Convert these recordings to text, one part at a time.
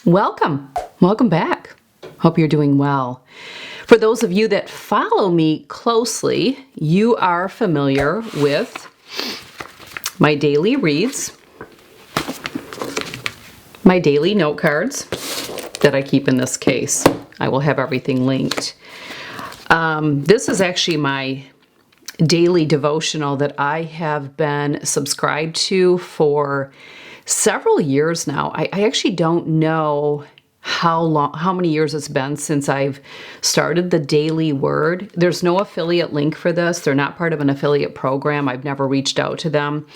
Welcome back. Hope you're doing well. For those of you that follow me closely, you are familiar with my daily reads, my daily note cards that I keep in this case. I will have everything linked. This is actually my daily devotional that I have been subscribed to for several years now. I actually don't know how many years it's been since I've started the Daily Word. There's no affiliate link for this. They're not part of an affiliate program. I've never reached out to them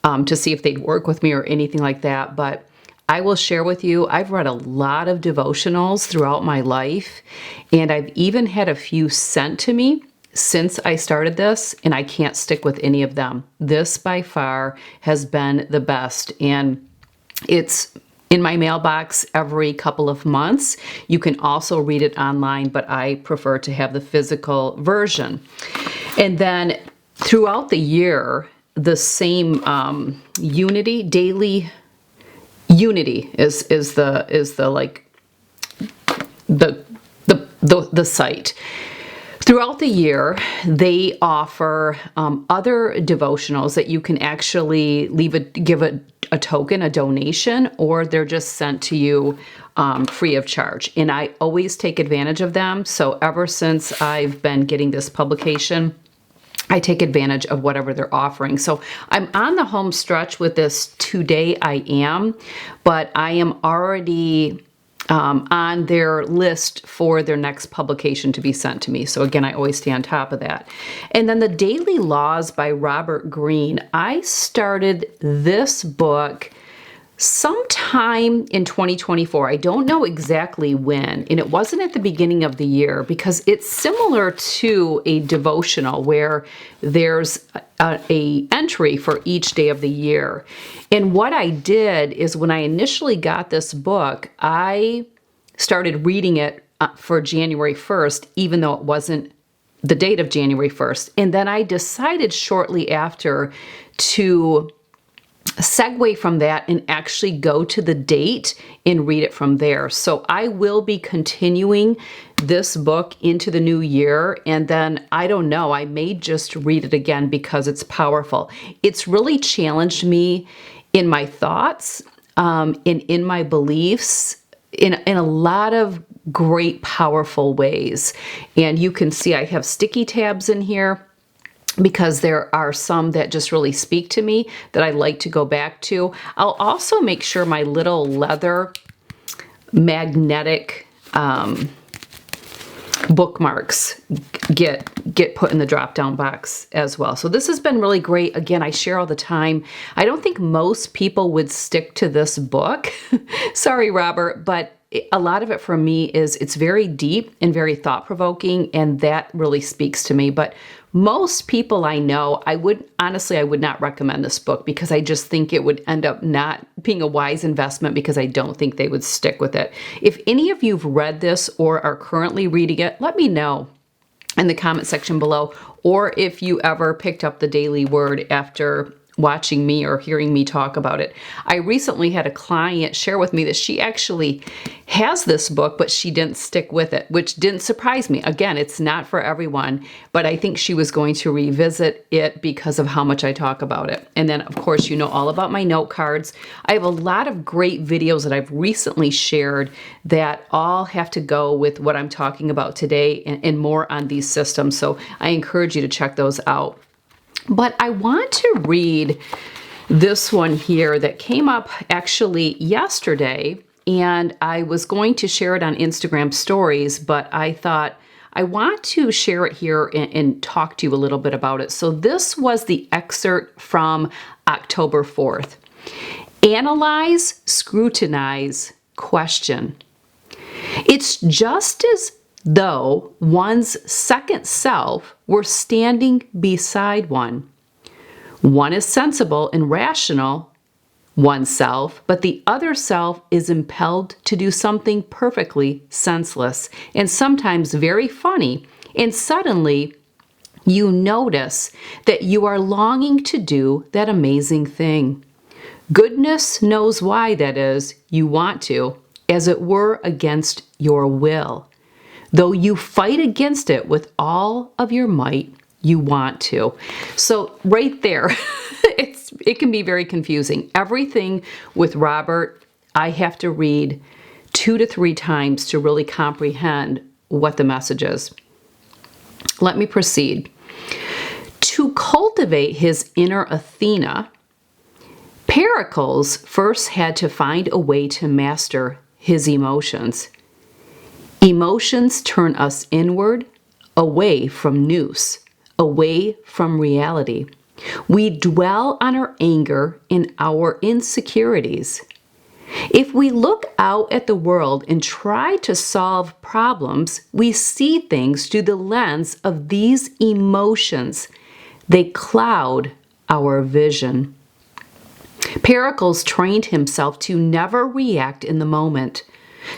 to see if they'd work with me or anything like that. But I will share with you, I've read a lot of devotionals throughout my life, and I've even had a few sent to me since I started this, and I can't stick with any of them. This by far has been the best, and it's in my mailbox every couple of months. You can also read it online, but I prefer to have the physical version. And then throughout the year, the same daily unity is the site. Throughout the year, they offer other devotionals that you can actually give a token, a donation, or they're just sent to you free of charge. And I always take advantage of them. So ever since I've been getting this publication, I take advantage of whatever they're offering. So I'm on the home stretch with this Today I Am, but I am already on their list for their next publication to be sent to me. So again, I always stay on top of that. And then the Daily Laws by Robert Greene. I started this book sometime in 2024. I don't know exactly when, and it wasn't at the beginning of the year because it's similar to a devotional where there's a entry for each day of the year. And what I did is when I initially got this book, I started reading it for January 1st, even though it wasn't the date of January 1st. And then I decided shortly after to segue from that and actually go to the date and read it from there. So I will be continuing this book into the new year, and then I don't know, I may just read it again because it's powerful. It's really challenged me in my thoughts, in my beliefs, in a lot of great, powerful ways. And you can see I have sticky tabs in here because there are some that just really speak to me that I like to go back to. I'll also make sure my little leather magnetic bookmarks get put in the drop-down box as well. So this has been really great. Again, I share all the time. I don't think most people would stick to this book. Sorry, Robert, but a lot of it for me is it's very deep and very thought-provoking, and that really speaks to me. But most people I know, I would not recommend this book because I just think it would end up not being a wise investment because I don't think they would stick with it. If any of you've read this or are currently reading it, let me know in the comment section below, or if you ever picked up the Daily Word after watching me or hearing me talk about it. I recently had a client share with me that she actually has this book, but she didn't stick with it, which didn't surprise me. Again, it's not for everyone, but I think she was going to revisit it because of how much I talk about it. And then, of course, you know all about my note cards. I have a lot of great videos that I've recently shared that all have to go with what I'm talking about today and more on these systems. So I encourage you to check those out. But I want to read this one here that came up actually yesterday, and I was going to share it on Instagram stories, but I thought I want to share it here and talk to you a little bit about it. So this was the excerpt from October 4th. Analyze, scrutinize, question. It's just as though one's second self were standing beside one. One is sensible and rational, oneself, but the other self is impelled to do something perfectly senseless and sometimes very funny, and suddenly you notice that you are longing to do that amazing thing. Goodness knows why that is. You want to. as it were against your will. Though you fight against it with all of your might, you want to. So right there, it can be very confusing. Everything with Robert, I have to read 2 to 3 times to really comprehend what the message is. Let me proceed. To cultivate his inner Athena, Pericles first had to find a way to master his emotions. Emotions turn us inward, away from nous, away from reality. We dwell on our anger and our insecurities. If we look out at the world and try to solve problems, we see things through the lens of these emotions. They cloud our vision. Pericles trained himself to never react in the moment,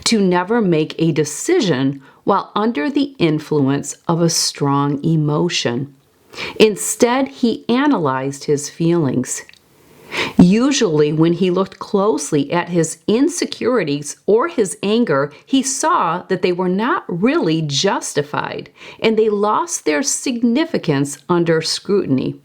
to never make a decision while under the influence of a strong emotion. Instead, he analyzed his feelings. Usually, when he looked closely at his insecurities or his anger, he saw that they were not really justified, and they lost their significance under scrutiny.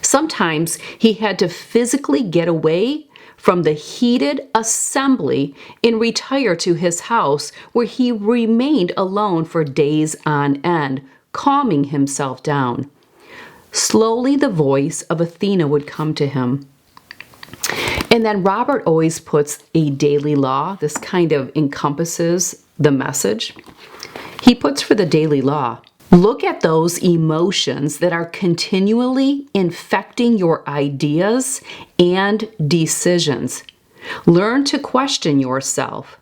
Sometimes he had to physically get away from the heated assembly and retire to his house, where he remained alone for days on end, calming himself down. Slowly, the voice of Athena would come to him. And then Robert always puts a daily law. This kind of encompasses the message. He puts for the daily law: look at those emotions that are continually infecting your ideas and decisions. Learn to question yourself.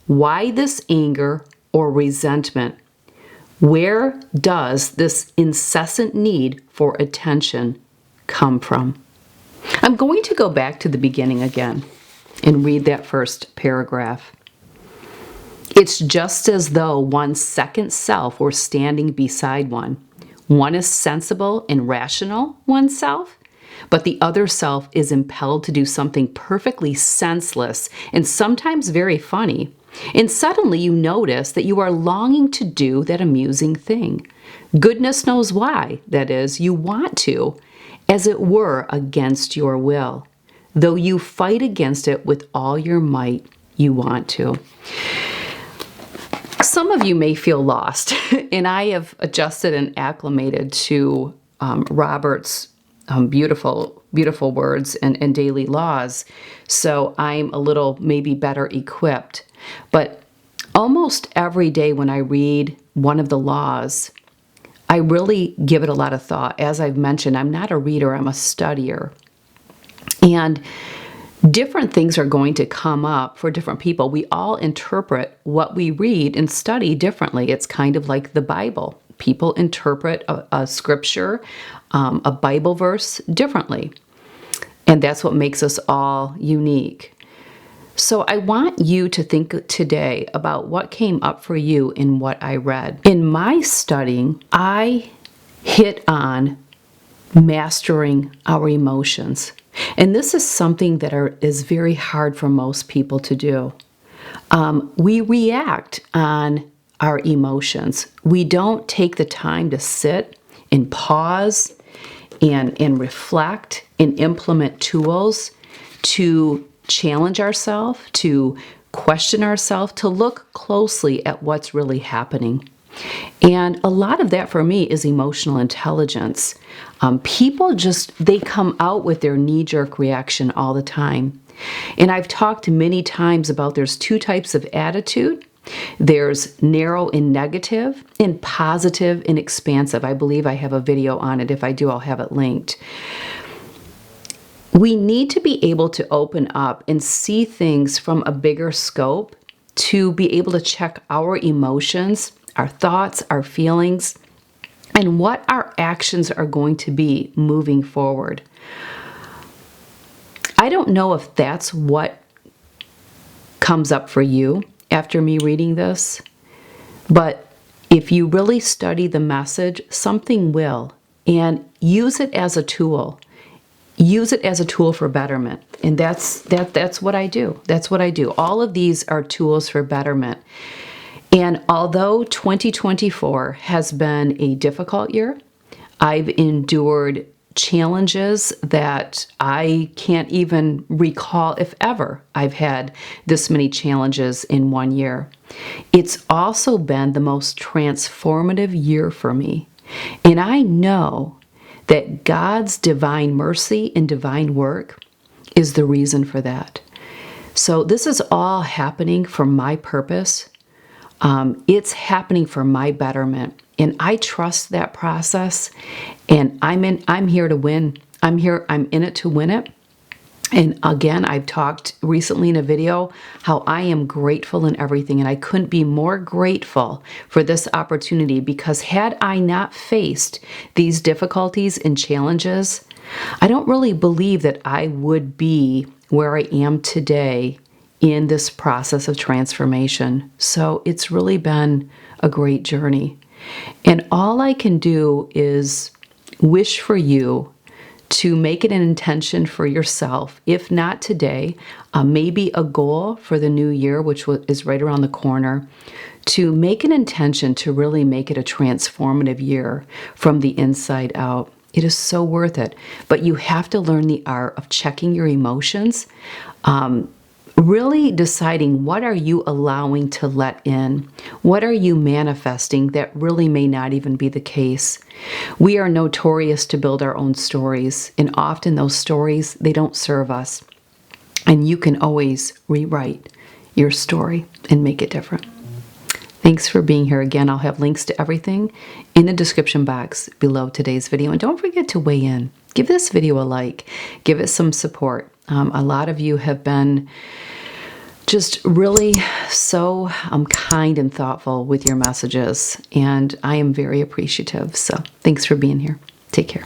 Why this anger or resentment? Where does this incessant need for attention come from? I'm going to go back to the beginning again and read that first paragraph. It's just as though one's second self were standing beside one. One is sensible and rational, oneself, but the other self is impelled to do something perfectly senseless and sometimes very funny. And suddenly you notice that you are longing to do that amusing thing. Goodness knows why, that is, you want to, as it were against your will. Though you fight against it with all your might, you want to. Some of you may feel lost, and I have adjusted and acclimated to Robert's beautiful words and daily laws, so I'm a little maybe better equipped. But almost every day when I read one of the laws, I really give it a lot of thought. As I've mentioned, I'm not a reader, I'm a studier. And different things are going to come up for different people. We all interpret what we read and study differently. It's kind of like the Bible. People interpret a scripture, a Bible verse differently. And that's what makes us all unique. So I want you to think today about what came up for you in what I read. In my studying, I hit on mastering our emotions. And this is something that is very hard for most people to do. We react on our emotions. We don't take the time to sit and pause and reflect and implement tools to challenge ourselves, to question ourselves, to look closely at what's really happening. And a lot of that for me is emotional intelligence. People they come out with their knee-jerk reaction all the time. And I've talked many times about there's 2 types of attitude. There's narrow and negative, and positive and expansive. I believe I have a video on it. If I do, I'll have it linked. We need to be able to open up and see things from a bigger scope to be able to check our emotions, our thoughts, our feelings, and what our actions are going to be moving forward. I don't know if that's what comes up for you after me reading this, but if you really study the message, something will, and use it as a tool. use it as a tool for betterment. And that's what I do. That's what I do. All of these are tools for betterment. And although 2024 has been a difficult year, I've endured challenges that I can't even recall if ever I've had this many challenges in one year. It's also been the most transformative year for me. And I know that God's divine mercy and divine work is the reason for that. So this is all happening for my purpose. It's happening for my betterment. And I trust that process. And I'm here to win. I'm in it to win it. And again, I've talked recently in a video how I am grateful in everything, and I couldn't be more grateful for this opportunity, because had I not faced these difficulties and challenges, I don't really believe that I would be where I am today in this process of transformation. So it's really been a great journey. And all I can do is wish for you to make it an intention for yourself, if not today, maybe a goal for the new year, which is right around the corner, to make an intention to really make it a transformative year from the inside out. It is so worth it. But you have to learn the art of checking your emotions, really deciding what are you allowing to let in? What are you manifesting that really may not even be the case? We are notorious to build our own stories, and often those stories, they don't serve us. And you can always rewrite your story and make it different. Thanks for being here. Again, I'll have links to everything in the description box below today's video. And don't forget to weigh in. Give this video a like. Give it some support. A lot of you have been just really so kind and thoughtful with your messages, and I am very appreciative. So thanks for being here. Take care.